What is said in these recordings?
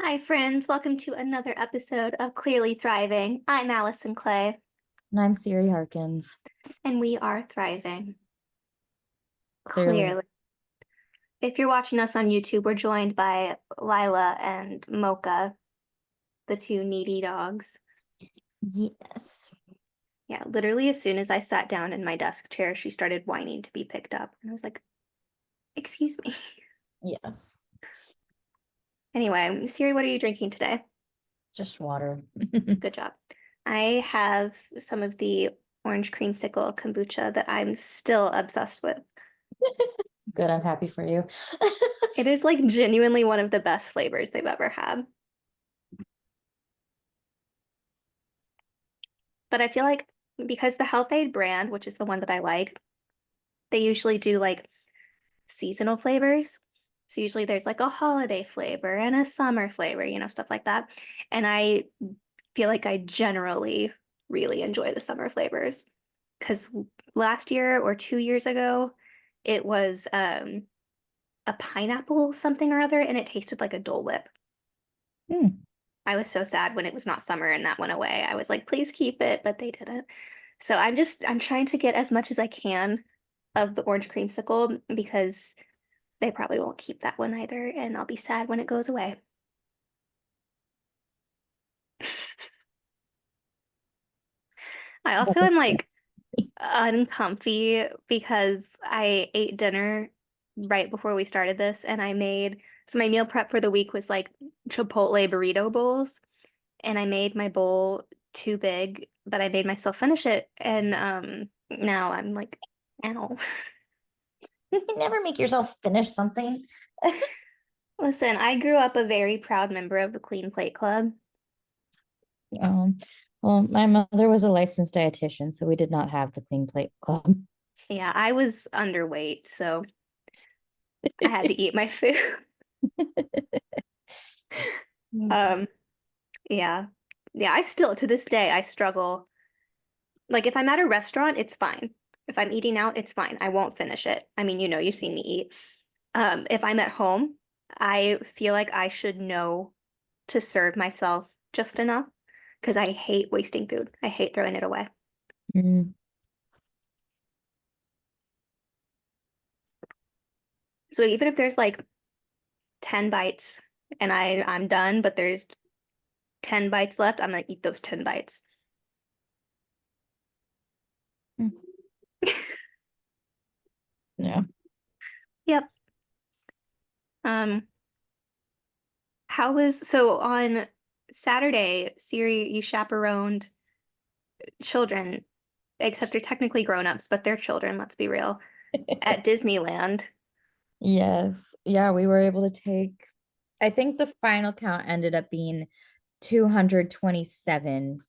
Hi, friends. Welcome to another episode of Clearly Thriving. I'm Allison Clay, And I'm Siri Harkins. and we are thriving. Clearly. Clearly. If you're watching us on YouTube, we're joined by Lila and Mocha, the two needy dogs. Yes. Yeah, literally, as soon as I sat down in my desk chair, she started whining to be picked up. And I was like, excuse me. Yes. Anyway, Siri, what are you drinking today? Just water. Good job. I have some of the orange creamsicle kombucha that I'm still obsessed with. Good. I'm happy for you. It is like genuinely one of the best flavors they've ever had. But I feel like because the Health Aid brand, which is the one that I like, they usually do like seasonal flavors. So usually there's like a holiday flavor and a summer flavor, stuff like that. And I feel like I generally really enjoy the summer flavors because last year or 2 years ago, it was a pineapple something or other, and it tasted like a Dole Whip. Hmm. I was so sad when it was not summer and that went away. I was like, please keep it, but they didn't. So I'm trying to get as much as I can of the orange creamsicle because they probably won't keep that one either, and I'll be sad when it goes away. I also That's am okay. like uncomfy because I ate dinner right before we started this, and so my meal prep for the week was like Chipotle burrito bowls, and I made my bowl too big, but I made myself finish it, and now I'm like, ow. Never make yourself finish something. Listen, I grew up a very proud member of the Clean Plate Club. Um, well, my mother was a licensed dietitian, so we did not have the Clean Plate Club. Yeah, I was underweight, so I had to eat my food. Um, yeah. Yeah, I still to this day I struggle. Like if I'm at a restaurant, it's fine. If I'm eating out, it's fine. I won't finish it. I mean, you've seen me eat. If I'm at home, I feel like I should know to serve myself just enough because I hate wasting food. I hate throwing it away. Mm. So even if there's like 10 bites and I'm done, but there's 10 bites left, I'm gonna eat those 10 bites. Yeah. Yep. Um, how was so on Saturday, Siri, you chaperoned children, except they're technically grown-ups, but they're children, let's be real, at Disneyland. Yes. Yeah, we were able to take, I think the final count ended up being 227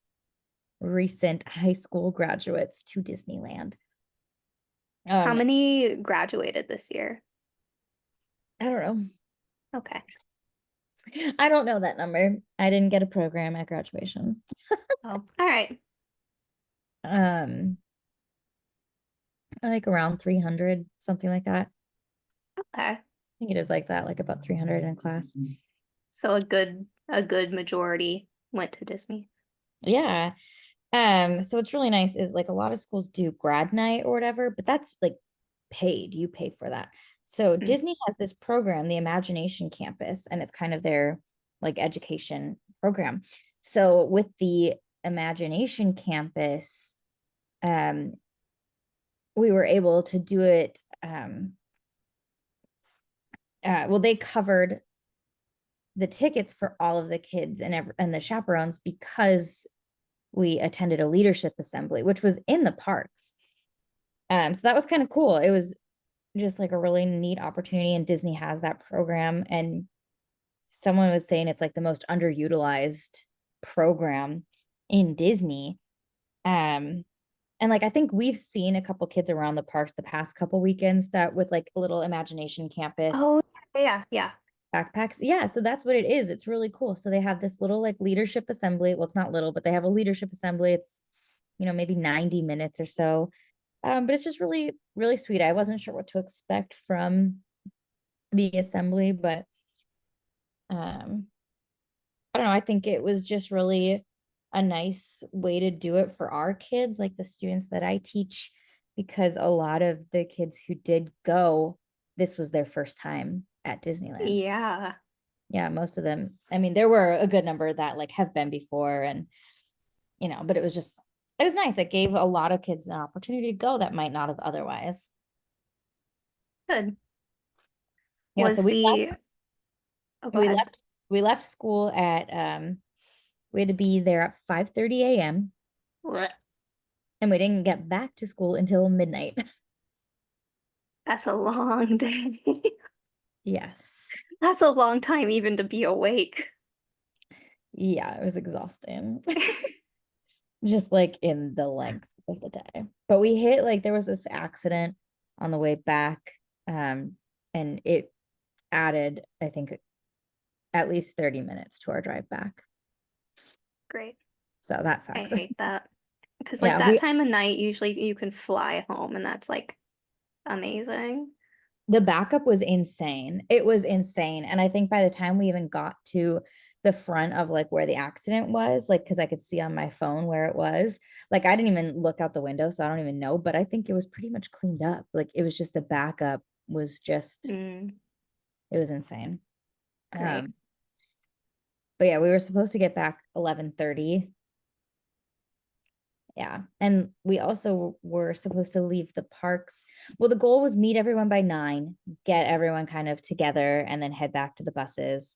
recent high school graduates to Disneyland. How Um, many graduated this year? I don't know. Okay. I don't know that number. I didn't get a program at graduation. Oh, all right. Um, like around 300, something like that. Okay. I think it is like that, like about 300 in class. So a good majority went to Disney. Yeah. So what's really nice is like a lot of schools do grad night or whatever, but that's like paid. You pay for that. So Mm. Disney has this program, the Imagination Campus, and it's kind of their like education program. So with the Imagination Campus, um, we were able to do it. Well, they covered the tickets for all of the kids and the chaperones because we attended a leadership assembly, which was in the parks. So that was kind of cool. It was just like a really neat opportunity, and Disney has that program. And someone was saying it's like the most underutilized program in Disney. Um, and like I think we've seen a couple kids around the parks the past couple weekends that with like a little imagination campus Oh, yeah, yeah. backpacks. Yeah, so that's what it is. It's really cool. So they have this little like leadership assembly. Well, it's not little, but they have a leadership assembly. It's, maybe 90 minutes or so. But it's just really, really sweet. I wasn't sure what to expect from the assembly, but um I don't know, I think it was just really a nice way to do it for our kids, like the students that I teach, because a lot of the kids who did go, this was their first time at Disneyland. Yeah. Yeah, most of them. I mean, there were a good number that like have been before, and but it was nice. It gave a lot of kids an opportunity to go that might not have otherwise. Good. Yeah, so Was the Oh, go we ahead. left we left school at we had to be there at 5:30 a.m. Blech. and we didn't get back to school until midnight. That's a long day. Yes. That's a long time even to be awake. Yeah, it was exhausting. Just like in the length of the day. But we hit like there was this accident on the way back. And it added, I think, at least 30 minutes to our drive back. Great. So that I sucks. hate that. Because like Yeah, that time of night, usually you can fly home and that's like amazing. the backup was insane. It was insane. And I think by the time we even got to the front of like where the accident was, like, because I could see on my phone where it was, like, I didn't even look out the window. So I don't even know, but I think it was pretty much cleaned up. Like, it was just the backup was just, Mm, it was insane. great. Um, but yeah, we were supposed to get back 11:30. Yeah. And we also were supposed to leave the parks. Well, the goal was meet everyone by 9, get everyone kind of together, and then head back to the buses,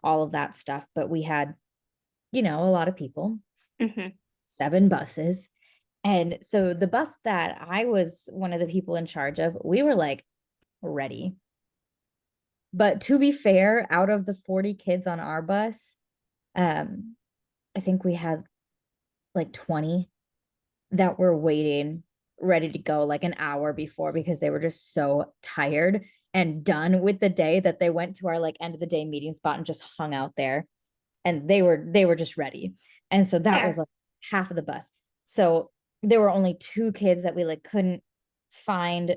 all of that stuff. But we had, a lot of people, Hmm. 7 buses. And so the bus that I was one of the people in charge of, we were like ready. But to be fair, out of the 40 kids on our bus, um, I think we had like 20 that were waiting ready to go like an hour before because they were just so tired and done with the day that they went to our like end of the day meeting spot and just hung out there, and they were just ready. And so that was Fair. like half of the bus. So there were only 2 kids that we like couldn't find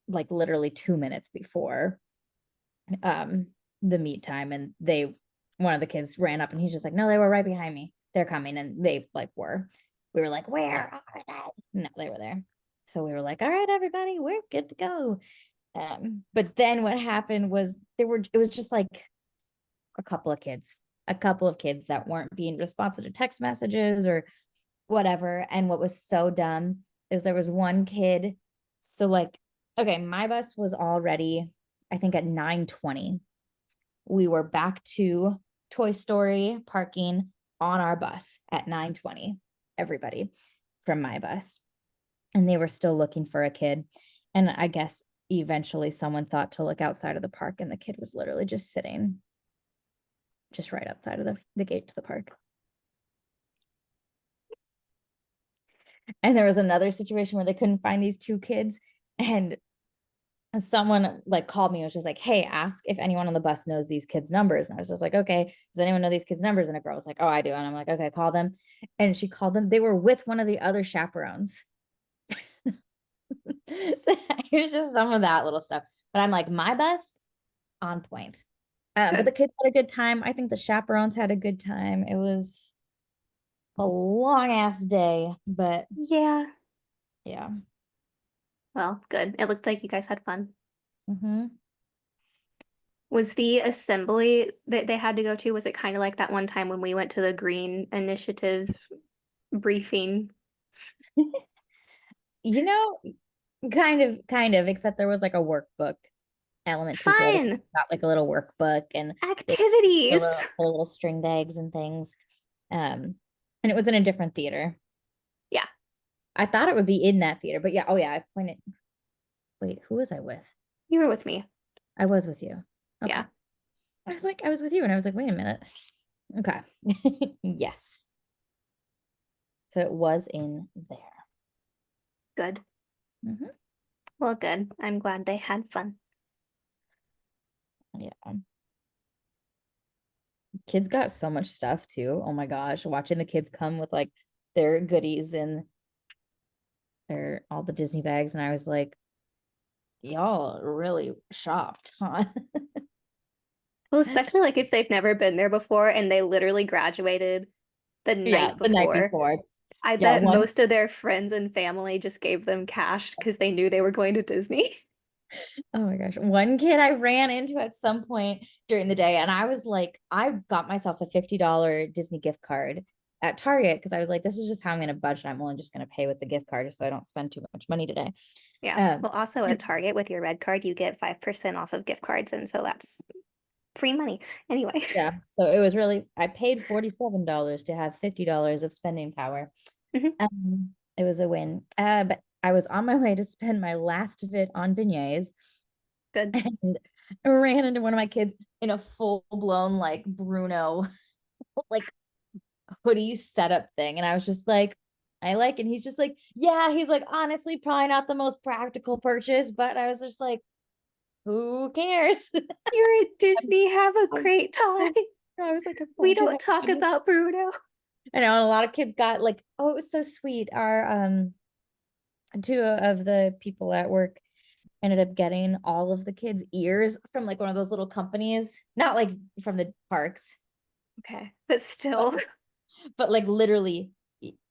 like literally 2 minutes before um the meet time, and one of the kids ran up and he's just like, no, they were right behind me, they're coming. And they like we were like, where are they? No, they were there. So we were like, all right, everybody, we're good to go. But then what happened was it was just like a couple of kids that weren't being responsive to text messages or whatever. And what was so dumb is there was one kid. So like, okay, my bus was all ready, I think at 9:20. We were back to Toy Story parking on our bus at 9:20, everybody from my bus. And they were still looking for a kid. And I guess eventually someone thought to look outside of the park, and the kid was literally just sitting just right outside of the gate to the park. And there was another situation where they couldn't find these 2 kids, and someone like called me and was just like, hey, ask if anyone on the bus knows these kids' numbers. And I was just like, okay, does anyone know these kids' numbers? And a girl was like, oh, I do. And I'm like, okay, call them. And she called them. They were with one of the other chaperones. So here's just some of that little stuff. But I'm like, my bus on point. But the Good. kids had a good time. I think the chaperones had a good time. It was a long ass day, but Yeah. yeah. Well, good. It looks like you guys had fun. Mm-hmm. Was the assembly that they had to go to, was it kind of like that one time when we went to the Green Initiative briefing? You know, kind of, except there was like a workbook element too. So all the kids Fun got like a little workbook, and they the activities. little string bags and things. And it was in a different theater. Yeah, I thought it would be in that theater, but yeah, oh yeah, I pointed. Wait, who was I with? you were with me. I was with you. Okay. Yeah, I was like, I was with you, and I was like, wait a minute. Okay. Yes. So it was in there. good. Hmm. Well, good. I'm glad they had fun. Yeah. Kids got so much stuff too. Oh my gosh. Watching the kids come with like their goodies and their all the Disney bags. And I was like, y'all really shopped, huh? Well, especially like if they've never been there before and they literally graduated the Yeah, night the night before. before. I Yeah, bet one most of their friends and family just gave them cash because they knew they were going to Disney. Oh my gosh. One kid I ran into at some point during the day, and I was like, I got myself a $50 Disney gift card at Target because I was like, this is just how I'm going to budget. I'm only just going to pay with the gift card just so I don't spend too much money today. Yeah. Um, Well, also at Target with your red card, you get 5% off of gift cards. And so that's free money. Anyway. yeah. So it was really, I paid $47 to have $50 of spending power. Mhm. It was a win. But I was on my way to spend my last of it on beignets Good. and I ran into one of my kids in a full blown like Bruno like hoodie setup thing. And I was just like, I like, and he's just like, yeah, he's like, honestly, probably not the most practical purchase, but I was just like, who cares? You're at Disney. Have a great time. I was like, I'm We glad you don't had talk fun. about Bruno. I know a lot of kids got like, oh, it was so sweet. Our two of the people at work ended up getting all of the kids' ears from like one of those little companies, not like from the parks, Okay. But still, but like literally,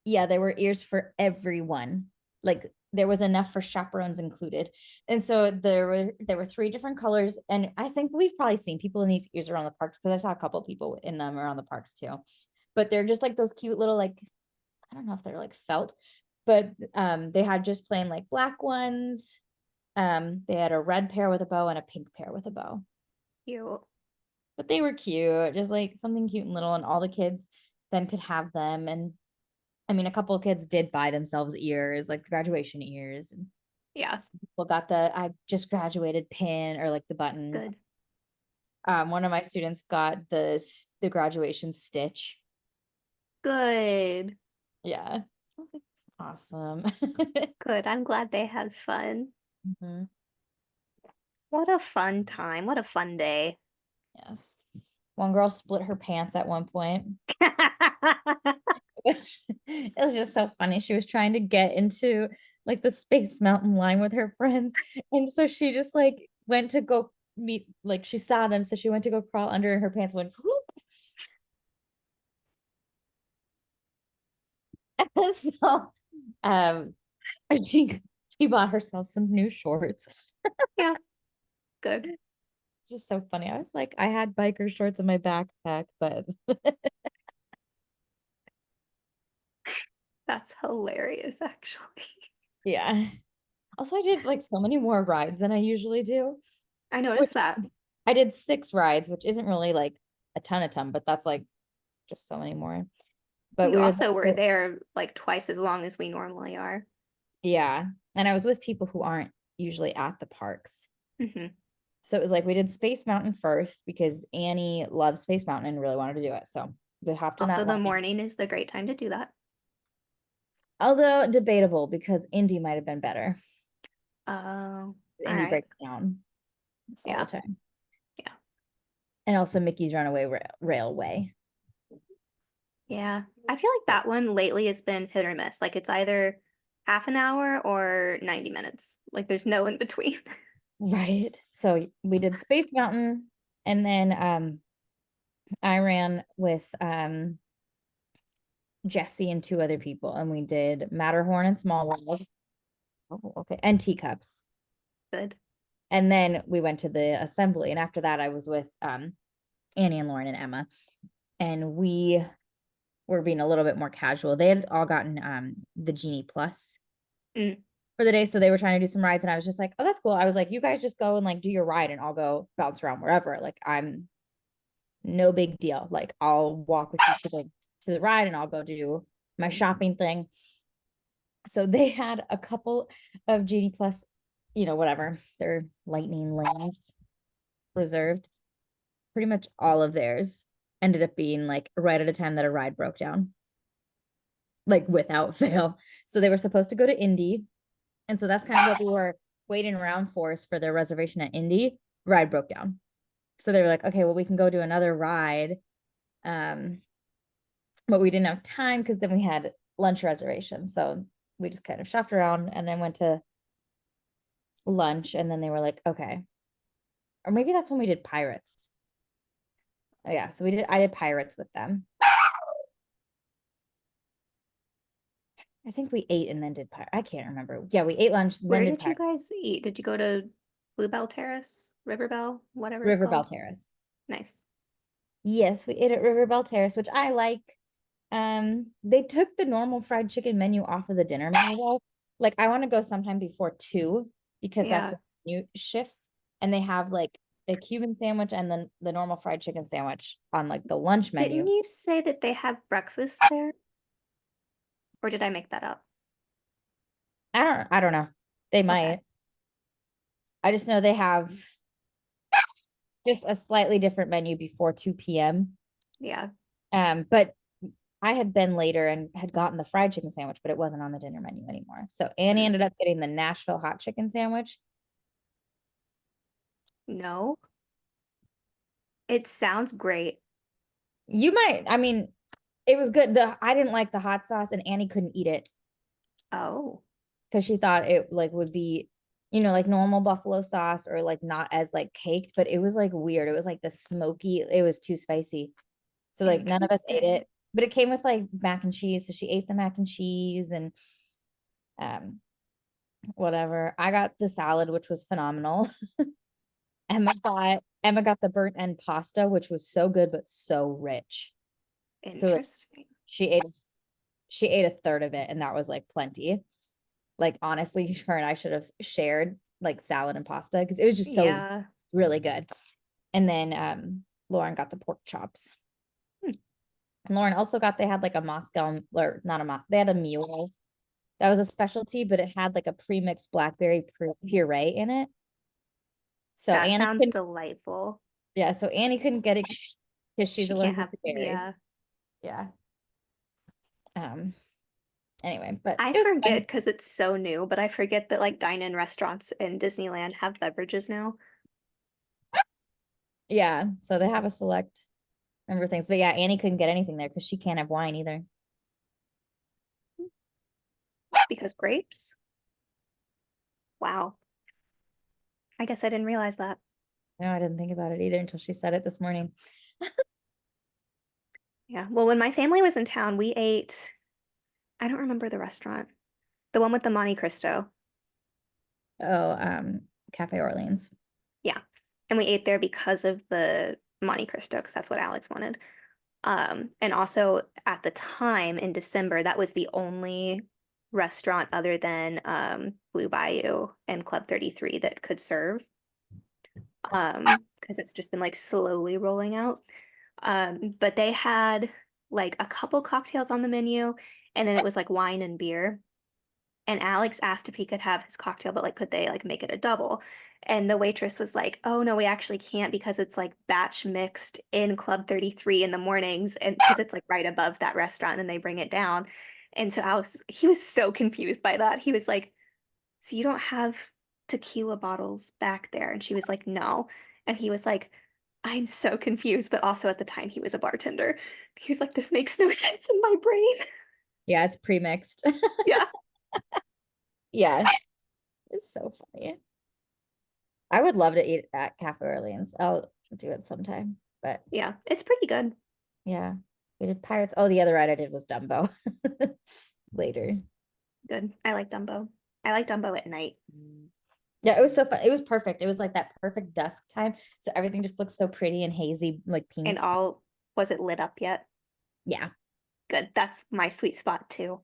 yeah, there were ears for everyone. Like there was enough for chaperones included. And so there were three different colors. And I think we've probably seen people in these ears around the parks because I saw a couple of people in them around the parks too. But they're just like those cute little like, I don't know if they're like felt, but they had just plain like black ones. They had a red pair with a bow and a pink pair with a bow. you. But they were cute, just like something cute and little, and all the kids then could have them. And I mean, a couple of kids did buy themselves ears, like the graduation ears. And Yeah. some people got the I just graduated pin or like the button. Good. One of my students got the graduation stitch. Good. Yeah. I was like, awesome. Good. I'm glad they had fun. Mhm. What a fun time. What a fun day. Yes. One girl split her pants at one point, which it was just so funny. She was trying to get into like the Space Mountain line with her friends. And so she just like went to go meet, like she saw them. So she went to go crawl under and her pants went, whoop. So um she she bought herself some new shorts. Yeah. Good. It's just so funny. I was like, I had biker shorts in my backpack, but That's hilarious, actually. yeah. Also, I did like so many more rides than I usually do, I which noticed that. I did 6 rides, which isn't really like a ton, but that's like just so many more. But We we were also were there like twice as long as we normally are. yeah. And I was with people who aren't usually at the parks. Hmm. So it was like we did Space Mountain first because Annie loves Space Mountain and really wanted to do it. So we hopped in Also, that the line. morning is the great time to do that. Although debatable because Indy might have been better. Oh, all Indy right. breaks down all the Yeah. time. Yeah. And also Mickey's Runaway Railway. Yeah. I feel like that one lately has been hit or miss. Like it's either half an hour or 90 minutes. Like there's no in between. Right. So we did Space Mountain and then I ran with Jesse and 2 other people and we did Matterhorn and Small World. Oh, okay. And teacups. Good. And then we went to the assembly. And after that, I was with Annie and Lauren and Emma. And we were being a little bit more casual. They had all gotten the Genie Plus Mm. for the day. So they were trying to do some rides. And I was just like, oh, that's cool. I was like, you guys just go and like do your ride and I'll go bounce around wherever. Like I'm no big deal. Like I'll walk with you to the ride and I'll go do my shopping thing. So they had a couple of Genie Plus, whatever, their lightning lanes reserved. Pretty much all of theirs ended up being like right at a time that a ride broke down, like without fail. So they were supposed to go to Indy. And so that's kind of what we were waiting around for their reservation at Indy. Ride broke down. So they were like, okay, well, we can go do another ride. But we didn't have time because then we had lunch reservations. So we just kind of shopped around and then went to lunch. And then they were like, okay. Or maybe that's when we did Pirates. Oh yeah, so I did pirates with them. I think we ate and then did I can't remember. Yeah, we ate lunch, then Where did did you guys eat? Did you go to Bluebell Terrace, Riverbell, whatever it's River Belle called? Terrace. Nice. Yes, we ate at River Belle Terrace, which I like. They took the normal fried chicken menu off of the dinner menu though. Like I want to go sometime before 2 because that's Yeah. when the menu shifts. And they have like a Cuban sandwich and then the normal fried chicken sandwich on like the lunch Didn't menu. you say that they have breakfast there? Or did I make that up? I don't know. They Okay. might. I just know they have just a slightly different menu before 2 p.m. Yeah. But I had been later and had gotten the fried chicken sandwich, but it wasn't on the dinner menu anymore. So Annie Mm. ended up getting the Nashville hot chicken sandwich. No. It sounds great. You might, I mean, it was good. I didn't like the hot sauce, and Annie couldn't eat it Oh, because she thought it like would be, like normal buffalo sauce or like not as like caked, but it was like weird. It was like the smoky, it was too spicy. So like none of us ate interesting. it. But it came with like mac and cheese. So she ate the mac and cheese and um whatever. I got the salad, which was phenomenal. Emma got the burnt end pasta, which was so good but so rich. So like Interesting. she ate she ate a third of it, and that was like plenty. Like honestly, her and I should have shared like salad and pasta because it was just so Yeah. really good. And then Lauren got the pork chops. Hmm. And Lauren also got they had like a Moscow or not they had a mule that was a specialty, but it had like a pre-mixed blackberry puree in it. So That Annie sounds couldn't, delightful. yeah, so Annie couldn't get it because she's She can't allergic have, to berries. yeah. Yeah. Um, anyway, but I it was forget fun. because it's so new, but I forget that like dine-in restaurants in Disneyland have beverages now Yeah. So they have a select number of things. But yeah, Annie couldn't get anything there because she can't have wine either. because grapes. Wow. I guess I didn't realize that. No, I didn't think about it either until she said it this morning. Yeah. Well, when my family was in town, we ate, I don't remember the restaurant, the one with the Monte Cristo. Oh, Cafe Orleans. Yeah. And we ate there because of the Monte Cristo, because that's what Alex wanted. And also at the time in December, that was the only restaurant other than Blue Bayou and Club 33 that could serve. Because it's just been like slowly rolling out. But they had like a couple cocktails on the menu, and then it was like wine and beer. And Alex asked if he could have his cocktail, but like, could they like make it a double? And the waitress was like, "Oh no, we actually can't because it's like batch mixed in Club 33 in the mornings, and because it's like right above that restaurant, and they bring it down." And so Alex, he was so confused by that. He was like, "So you don't have tequila bottles back there?" And she was like, "No." And he was like, "I'm so confused." But also at the time, he was a bartender. He was like, "This makes no sense in my brain." Yeah, it's pre-mixed. Yeah. Yeah, it's so funny. I would love to eat at Cafe Orleans. I'll do it sometime. But Yeah. It's pretty good. yeah, we did Pirates. Oh, the other ride I did was Dumbo later. Good. I like Dumbo. I like Dumbo at night. Yeah, it was so fun. It was perfect. It was like that perfect dusk time. So everything just looks so pretty and hazy, like And pink. all, was it lit up yet? Yeah. Good. That's my sweet spot too.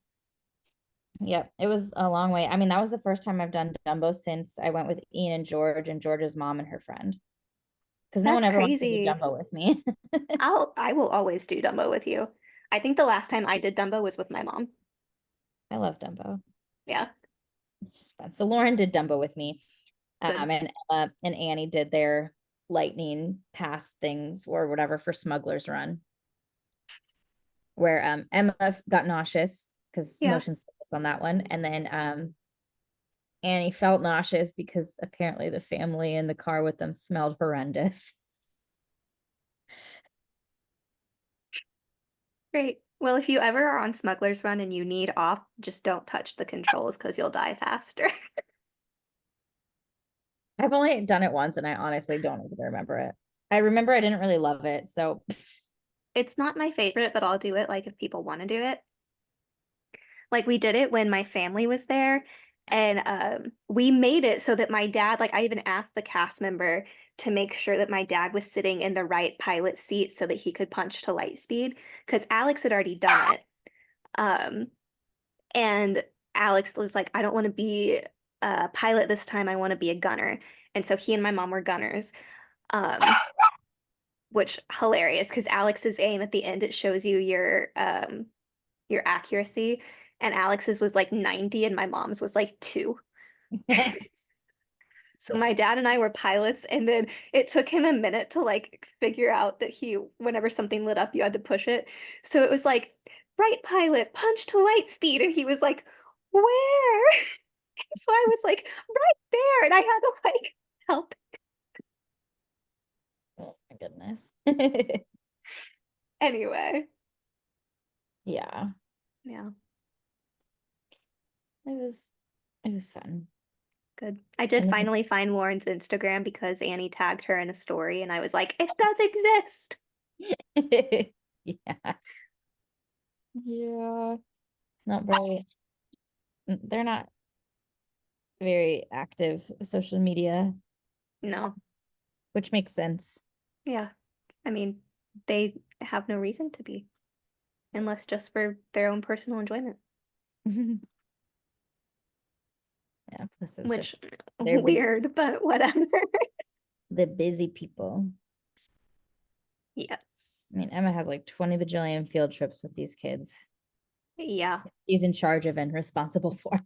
Yep. It was a long way. I mean, that was the first time I've done Dumbo since I went with Ian and George's mom and her friend. Because no one That's ever wants to do crazy. Dumbo with me. I will always do Dumbo with you. I think the last time I did Dumbo was with my mom. I love Dumbo. Yeah. It's just fun. So Lauren did Dumbo with me. Good. And Emma and Annie did their lightning pass things or whatever for Smuggler's Run, where Emma got nauseous because Yeah. motion sickness on that one. And then Annie felt nauseous because apparently the family in the car with them smelled horrendous. Great. Well, if you ever are on Smuggler's Run and you need off, just don't touch the controls because you'll die faster. I've only done it once and I honestly don't even remember it. I remember I didn't really love it. So It's not my favorite, but I'll do it like if people want to do it. Like we did it when my family was there, and we made it so that my dad, like I even asked the cast member to make sure that my dad was sitting in the right pilot seat so that he could punch to light speed because Alex had already done it. Um, and Alex was like, I don't want to be a pilot this time. I want to be a gunner. And so he and my mom were gunners. Um, which hilarious because Alex's aim at the end it shows you your accuracy, and Alex's was like 90 and my mom's was like 2. So my yes. dad and I were pilots, and then it took him a minute to like figure out that whenever something lit up, you had to push it. So it was like, right pilot, punch to light speed, and he was like, where? So I was like, right there, and I had to like help. Oh my goodness. Anyway, Yeah, yeah, it was it was fun. good. I did And finally find Lauren's Instagram because Annie tagged her in a story, and I was like, it does exist. then yeah. Yeah. Not very they're not very active social media, No, which makes sense. yeah. I mean, they have no reason to be, unless just for their own personal enjoyment, Yeah, this is which just they're busy. weird, but whatever. The busy people. Yes. I mean, Emma has like 20 bajillion field trips with these kids. Yeah. She's in charge of and responsible for.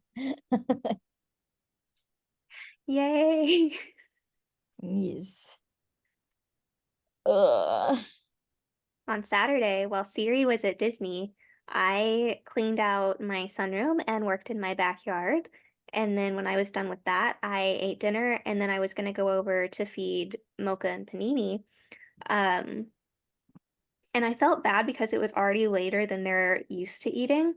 Yay. Yes. Ugh. On Saturday, while Siri was at Disney, I cleaned out my sunroom and worked in my backyard. And then when I was done with that, I ate dinner and then I was going to go over to feed Mocha and Panini. Um, and I felt bad because it was already later than they're used to eating.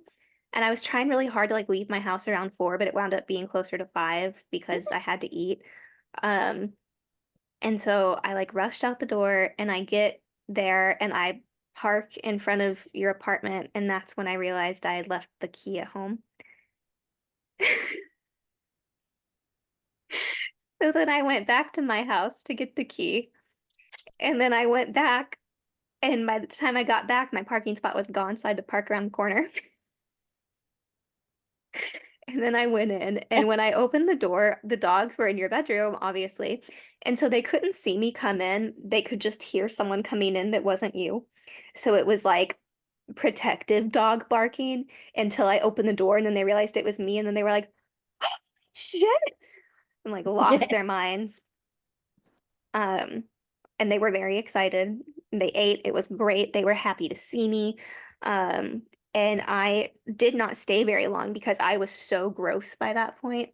And I was trying really hard to like leave my house around 4, but it wound up being closer to 5 because I had to eat. Um, and so I like rushed out the door and I get there and I park in front of your apartment. And that's when I realized I had left the key at home. So then I went back to my house to get the key. And then I went back. And by the time I got back, my parking spot was gone. So I had to park around the corner. And then I went in, and when I opened the door, the dogs were in your bedroom, obviously. And so they couldn't see me come in. They could just hear someone coming in that wasn't you. So it was like protective dog barking until I opened the door, and then they realized it was me, and then they were like, shit, and like lost their minds. Um, and they were very excited. They ate. It was great. They were happy to see me. Um, and I did not stay very long because I was so gross by that point.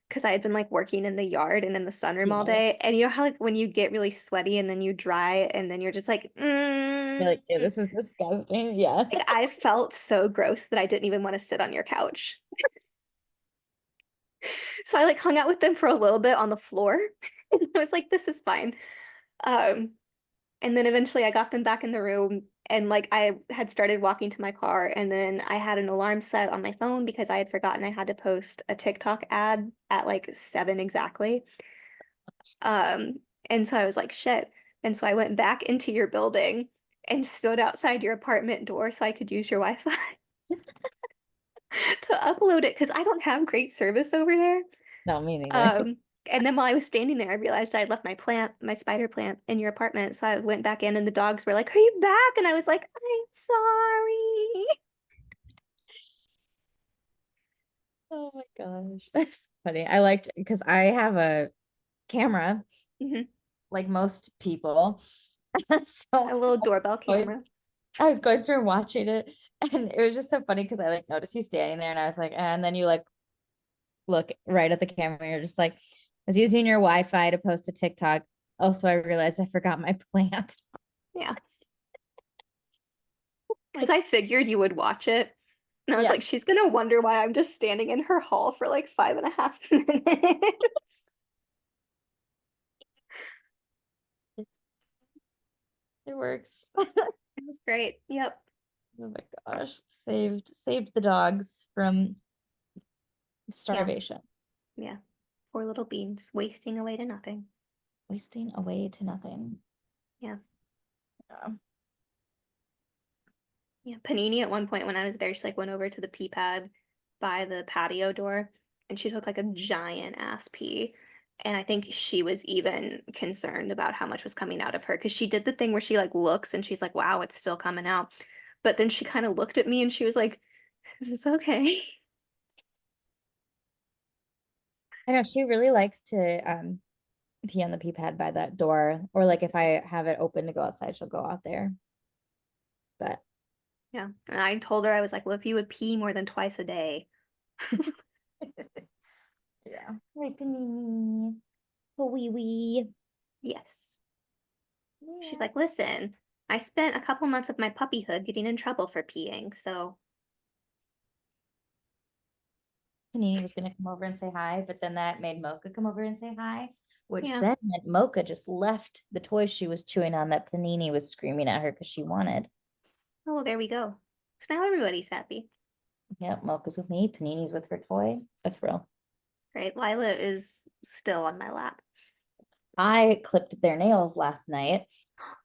Because I had been like working in the yard and in the sunroom all Yeah. day. And you know how like when you get really sweaty and then you dry and then you're just like, You're like, yeah, this is disgusting. Yeah. like I felt so gross that I didn't even want to sit on your couch. So I like hung out with them for a little bit on the floor. And I was like, this is fine. Um, And then eventually I got them back in the room and like I had started walking to my car and then I had an alarm set on my phone because I had forgotten I had to post a TikTok ad at like 7 exactly. Um, and so I was like, shit. And so I went back into your building and stood outside your apartment door so I could use your Wi-Fi to upload it because I don't have great service over there. No, me neither. Um, and then while I was standing there, I realized I had left my spider plant in your apartment. So I went back in and the dogs were like, are you back? And I was like, I'm sorry. Oh my gosh. That's funny. I liked because I have a camera Mhm. like most people. So A little doorbell going- camera. I was going through and watching it, and it was just so funny because I like noticed you standing there, and I was like, and then you like look right at the camera, and you're just like, I was using your Wi-Fi to post a TikTok. Also, I realized I forgot my plant. Yeah. Because Like, I figured you would watch it. And I was like, yes. she's gonna wonder why I'm just standing in her hall for like 5.5 minutes. It works. It was great. Yep. Oh my gosh. Saved the dogs from Yeah. starvation. Yeah. Poor little beans wasting away to nothing. Wasting away to nothing. Yeah. Yeah. Yeah. Panini at one point when I was there, she like went over to the pee pad by the patio door and she took like a giant ass pee. And I think she was even concerned about how much was coming out of her because she did the thing where she like looks and she's like, wow, it's still coming out. But then she kind of looked at me and she was like, is this okay? I know she really likes to pee on the pee pad by that door. Or like if I have it open to go outside, she'll go out there. But Yeah. And I told her, I was like, well, if you would pee more than twice a day. yeah. Right, Panini. Oh, wee wee. Yes. She's Yeah. like, listen, I spent a couple months of my puppyhood getting in trouble for peeing, so Panini was gonna come over and say hi, but then that made Mocha come over and say hi, which yeah. then meant Mocha just left the toy she was chewing on that Panini was screaming at her because she wanted. Oh, well, there we go. So now everybody's happy. Yep, Mocha's with me, Panini's with her toy. A thrill. Right? Lila is still on my lap. I clipped their nails last night.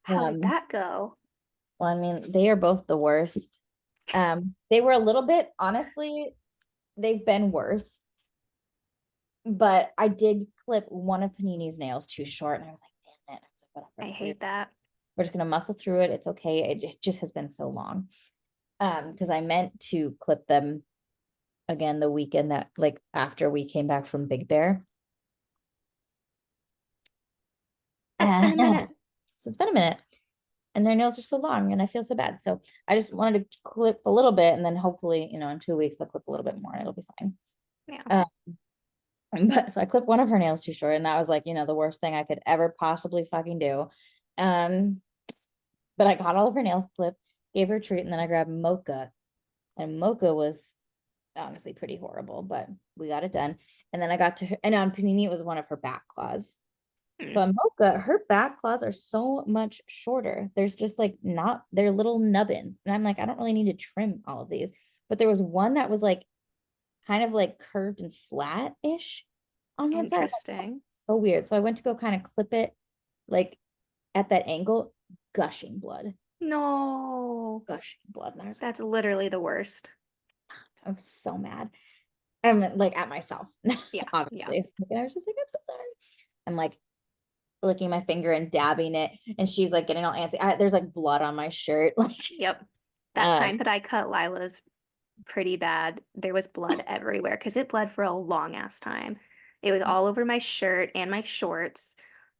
How did that go? Well, I mean, they are both the worst. They were a little bit, honestly, they've been worse. But I did clip one of Panini's nails too short, and I was like, damn it. I was like, I whatever. hate that. We're just gonna muscle through it. It's okay. It just has been so long. Because I meant to clip them again the weekend that like after we came back from Big Bear. That's been a minute. So it's been a minute. And their nails are so long and I feel so bad. So I just wanted to clip a little bit and then hopefully, in 2 weeks I'll clip a little bit more and it'll be fine. Yeah. Uh, but so I clipped one of her nails too short and that was like, the worst thing I could ever possibly fucking do. Um, but I got all of her nails clipped, gave her a treat, and then I grabbed Mocha. And Mocha was honestly pretty horrible, but we got it done. And then I got to her, and on Panini, it was one of her back claws. Hmm. So on Mocha, her back claws are so much shorter. There's just like not, they're little nubbins. And I'm like, I don't really need to trim all of these. But there was one that was like kind of like curved and flat-ish on one side. Interesting. So weird. So I went to go kind of clip it like at that angle, gushing blood, No, gushing blood. And I was like, that's literally the worst. I'm so mad. I'm like at myself, Yeah. Yeah. obviously. And I was just like, I'm so sorry. I'm like licking my finger and dabbing it, and she's like getting all antsy. There's like blood on my shirt. Like, Yep. That um, time that I cut Lila's pretty bad. There was blood everywhere because it bled for a long ass time. It was all over my shirt and my shorts.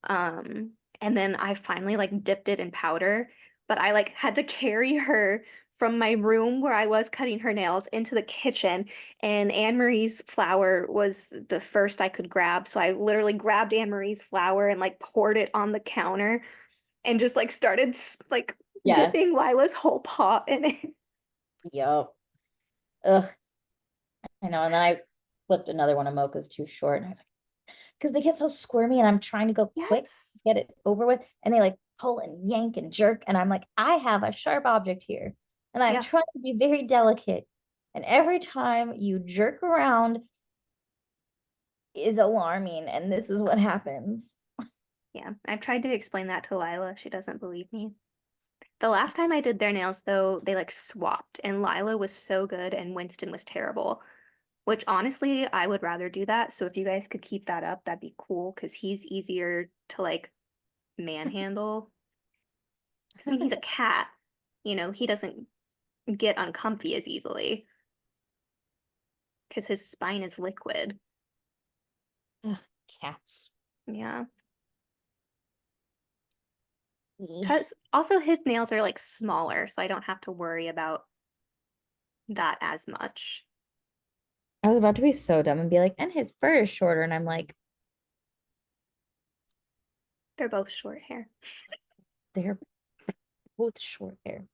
Um, and then I finally like dipped it in powder, but I like had to carry her from my room where I was cutting her nails into the kitchen. And Anne Marie's flour was the first I could grab. So I literally grabbed Anne Marie's flour and like poured it on the counter and just like started like yeah, dipping Lila's whole paw in it. yep. Ugh, I know. And then I flipped another one of Mocha's too short, and I was like, because they get so squirmy, and I'm trying to go quick, Yes. get it over with, and they like pull and yank and jerk, and I'm like, I have a sharp object here, and I'm Yeah. trying to be very delicate, and every time you jerk around is alarming, and this is what happens. Yeah, I've tried to explain that to Lila. She doesn't believe me. The last time I did their nails, though, they like swapped, and Lila was so good and Winston was terrible. Which honestly, I would rather do that. So if you guys could keep that up, that'd be cool because he's easier to like manhandle. 'Cause, I mean, he's a cat. He doesn't get uncomfy as easily because his spine is liquid. Ugh, cats. Yeah. I Because also his nails are like smaller, so I don't have to worry about that as much. was about to be so dumb and be like, and his fur is shorter. And I'm like, They're both short hair. they're both short hair.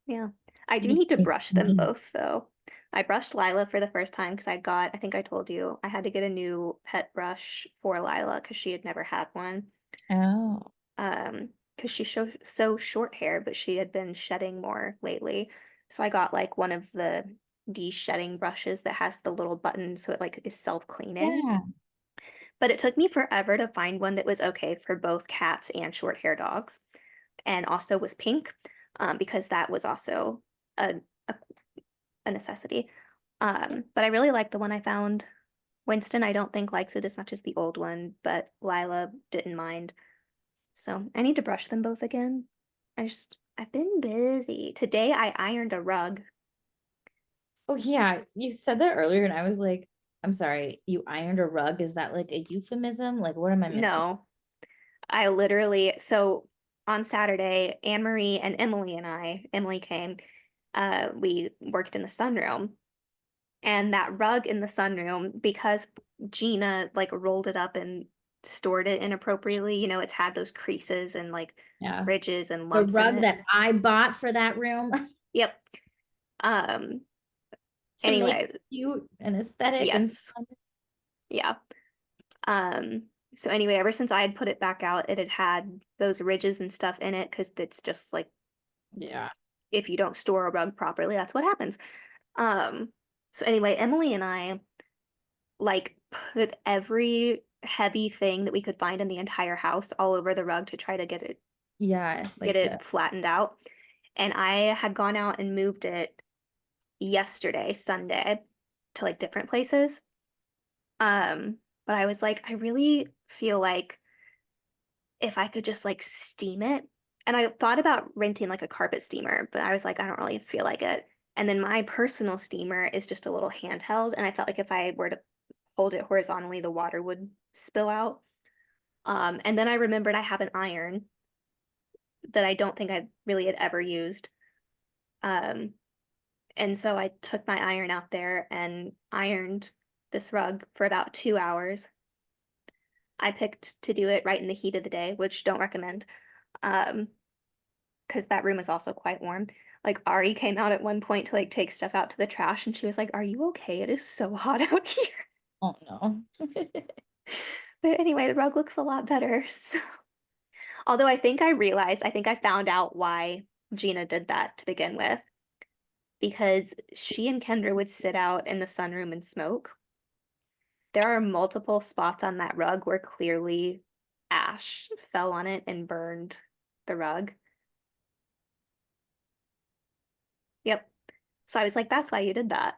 Yeah. I do Just need to like brush them me. both though. I brushed Lila for the first time because I think I told you, I had to get a new pet brush for Lila because she had never had one. Oh. Um, because she's so short hair, but she had been shedding more lately. So I got like one of the de-shedding brushes that has the little button so it like is self-cleaning. Yeah. But it took me forever to find one that was okay for both cats and short hair dogs, and also was pink, because that was also a, a, a necessity. But I really like the one I found. Winston, I don't think likes it as much as the old one, but Lila didn't mind. So I need to brush them both again. I've been busy. Today I ironed a rug. Oh yeah, you said that earlier, and I was like, I'm sorry, you ironed a rug. Is that like a euphemism? Like, what am I missing? No, I literally, so on Saturday, Anne Marie and Emily came. We worked in the sunroom, and that rug in the sunroom, because Gina like rolled it up and stored it inappropriately, it's had those creases and like Yeah. ridges and The lumps in rug it. that I bought for that room Yep. Um, to make anyway, it cute and aesthetic and yes. fun. Yeah. Um, so anyway, ever since I had put it back out, it had had those ridges and stuff in it because it's just like Yeah. if you don't store a rug properly, that's what happens. Um, so anyway, Emily and I like put every heavy thing that we could find in the entire house all over the rug to try to Yeah, get like to it flattened out. And I had gone out and moved it yesterday, Sunday, to like different places. But I was like, I really feel like if I could just like steam it. And I thought about renting like a carpet steamer, but I was like, I don't really feel like it. And then my personal steamer is just a little handheld, and I felt like if I were to hold it horizontally, the water would spill out. And then I remembered I have an iron that I don't think I really had ever used. Um, and so I took my iron out there and ironed this rug for about 2 hours. I picked to do it right in the heat of the day, which don't recommend. Um, because that room is also quite warm. Like Ari came out at one point to like take stuff out to the trash, and she was like, "Are you okay? It is so hot out here." oh no. But anyway, the rug looks a lot better. So, although I think I found out why Gina did that to begin with, because she and Kendra would sit out in the sunroom and smoke. There are multiple spots on that rug where clearly ash fell on it and burned the rug. Yep. So I was like, that's why you did that.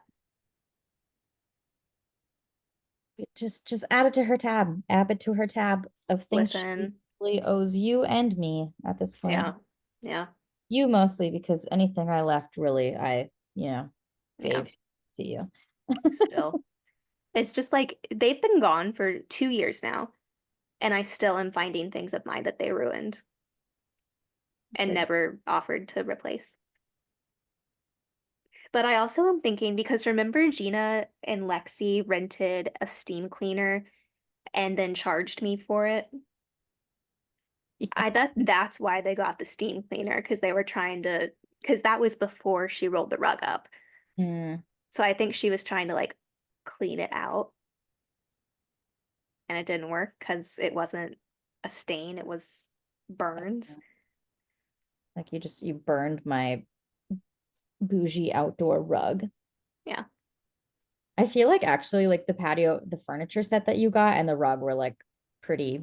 Just add it to her tab. Add it to her tab of things she Listen, really owes you and me at this point. yeah, yeah, You mostly because anything I left really I yeah, gave to you. still. It's just like they've been gone for 2 years now, and I still am finding things of mine that they ruined It's and like, never offered to replace. But I also am thinking because remember Gina and Lexi rented a steam cleaner and then charged me for it? yeah. I bet that's why they got the steam cleaner because they were trying to, because that was before she rolled the rug up. Mm, So I think she was trying to like clean it out, and it didn't work because it wasn't a stain, it was burns. like you burned my bougie outdoor rug. Yeah. I feel like actually like the patio, the furniture set that you got and the rug were like pretty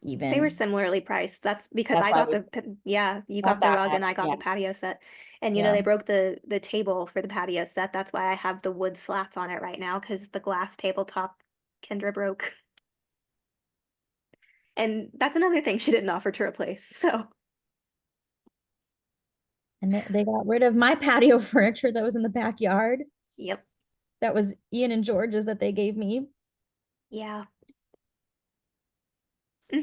They were even. similarly priced. That's because That's I why got we yeah, you got got the that rug and much. I got Yeah. the patio set. And Yeah. they broke the table for the patio set. That's why I have the wood slats on it right now because the glass tabletop Kendra broke. And that's another thing she didn't offer to replace. So, And they got rid of my patio furniture that was in the backyard. yep. That was Ian and George's that they gave me. Yeah. Hmm.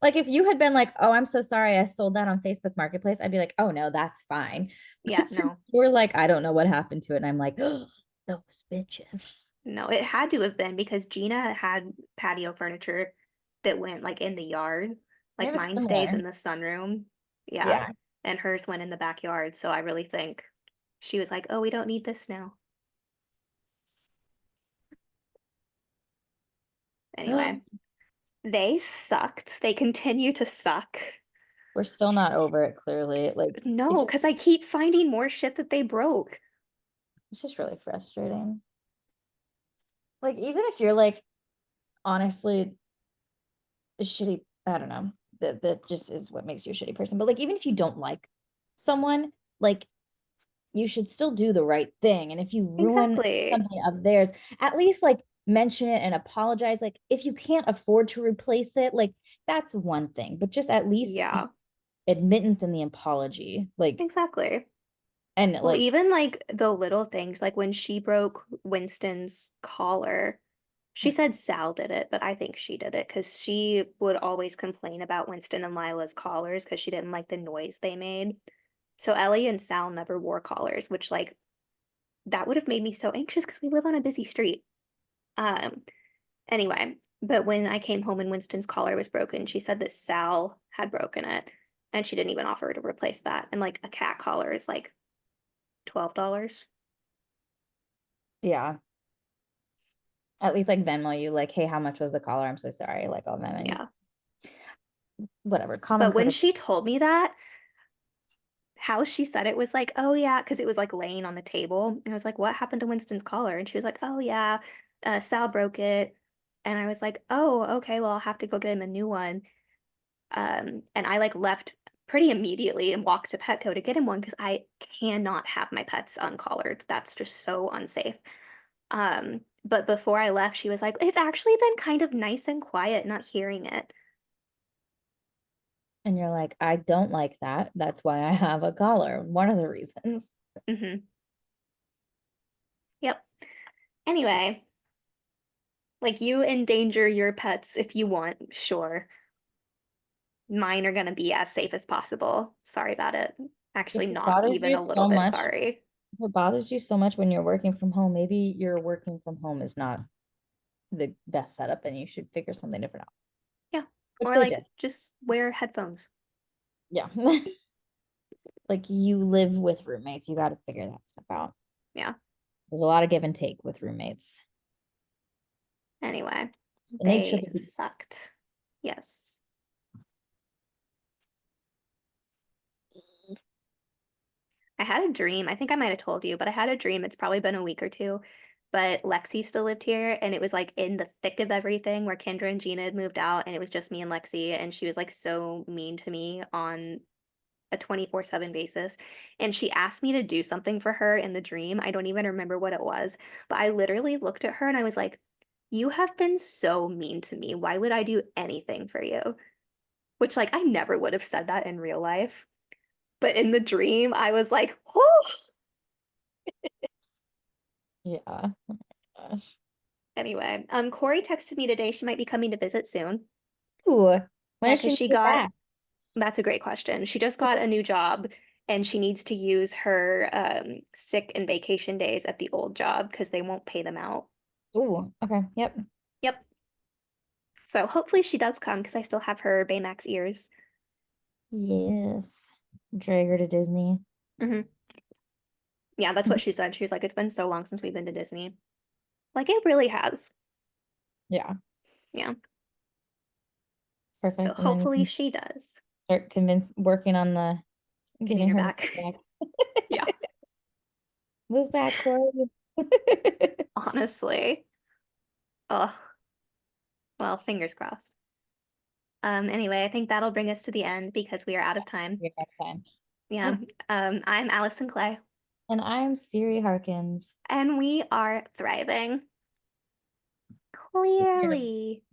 Like if you had been like, "Oh, I'm so sorry, I sold that on Facebook Marketplace," I'd be like, "Oh no, that's fine." Yeah, But no. since you're like, "I don't know what happened to it," and I'm like, "Oh, those bitches." No, it had to have been because Gina had patio furniture that went like in the yard. It Like was mine stays similar. in the sunroom. Yeah. Yeah. And hers went in the backyard. So I really think she was like, oh, we don't need this now. Anyway, they sucked. They continue to suck. We're still not over it, clearly. Like, No, because I keep finding more shit that they broke. it's just really frustrating. Like, even if you're like honestly a shitty, I don't know, that just is what makes you a shitty person. But like, even if you don't like someone, like you should still do the right thing. And if you ruin Exactly. something of theirs, at least like mention it and apologize. Like, if you can't afford to replace it, like that's one thing, but just at least the Yeah, admittance and the apology. Like, exactly. and Well, like, even like the little things, like when she broke Winston's collar, she said Sal did it, but I think she did it because she would always complain about Winston and Lila's collars because she didn't like the noise they made. So Ellie and Sal never wore collars, which like that would have made me so anxious because we live on a busy street. Um, anyway, but when I came home and Winston's collar was broken, she said that Sal had broken it, and she didn't even offer to replace that. And like a cat collar is like $12. yeah, at least like Venmo you, like, hey, how much was the collar? I'm so sorry. Like, oh man, Yeah. whatever. Common But when courtesy. she told me that, how she said it was like, oh yeah, because it was like laying on the table. And I was like, what happened to Winston's collar? And she was like, oh yeah, Sal broke it. And I was like, oh, okay, well, I'll have to go get him a new one. And I like left pretty immediately and walked to Petco to get him one because I cannot have my pets uncollared. That's just so unsafe. But before I left, she was like, it's actually been kind of nice and quiet not hearing it. And you're like, I don't like that. That's why I have a collar. One of the reasons. Hmm. Yep. Anyway, like you endanger your pets if you want, sure. Mine are going to be as safe as possible. Sorry about it. Actually, If it not bothers even you a little so bit much, sorry. if it bothers you so much when you're working from home, maybe your working from home is not the best setup and you should figure something different out, Yeah. which Or they like did. just wear headphones. Yeah. Like, you live with roommates, you got to figure that stuff out. Yeah. There's a lot of give and take with roommates. Anyway, The nature of they the beast. sucked. Yes. I had a dream. I think I might have told you, but I had a dream. It's probably been a week or two. But Lexi still lived here, and it was like in the thick of everything where Kendra and Gina had moved out, and it was just me and Lexi, and she was like so mean to me on a 24/7 basis. And she asked me to do something for her in the dream. I don't even remember what it was, but I literally looked at her and I was like, you have been so mean to me. Why would I do anything for you? Which, like, I never would have said that in real life. But in the dream, I was like, oh. Yeah. Oh my gosh. Anyway, Corey texted me today. She might be coming to visit soon. Ooh, when Yeah, is she because she moving got, back? that's a great question. She just got a new job and she needs to use her sick and vacation days at the old job because they won't pay them out. Ooh, okay. Yep. Yep. So hopefully she does come because I still have her Baymax ears. Yes. Drag her to Disney. Hmm. Yeah, that's what she said. She was like, it's been so long since we've been to Disney. Like it really has. Yeah, Yeah. So perfect. And then you hopefully can she does. working on the Getting getting her her back. back. Yeah, Move back, Corey. honestly. Oh, well, fingers crossed. Anyway, I think that'll bring us to the end because we are out of time. Your next time. Yeah. I'm Allison Clay, And I'm Siri Harkins. and we are thriving. Here. Clearly.